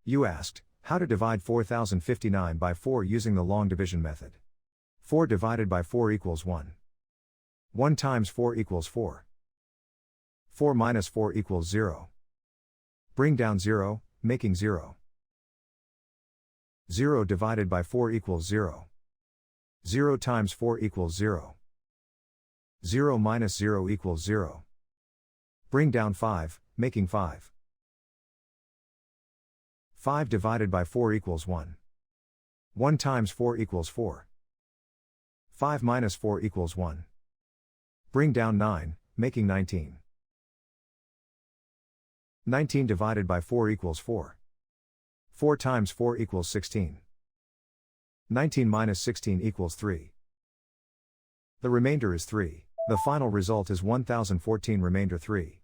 You asked, how to divide 4059 by 4 using the long division method. 4 divided by 4 equals 1. 1 times 4 equals 4. 4 minus 4 equals 0. Bring down 0, making 0. 0 divided by 4 equals 0. 0 times 4 equals 0. 0 minus 0 equals 0. Bring down 5, making 5. 5 divided by 4 equals 1. 1 times 4 equals 4. 5 minus 4 equals 1. Bring down 9, making 19. 19 divided by 4 equals 4. 4 times 4 equals 16. 19 minus 16 equals 3. The remainder is 3. The final result is 1014 remainder 3.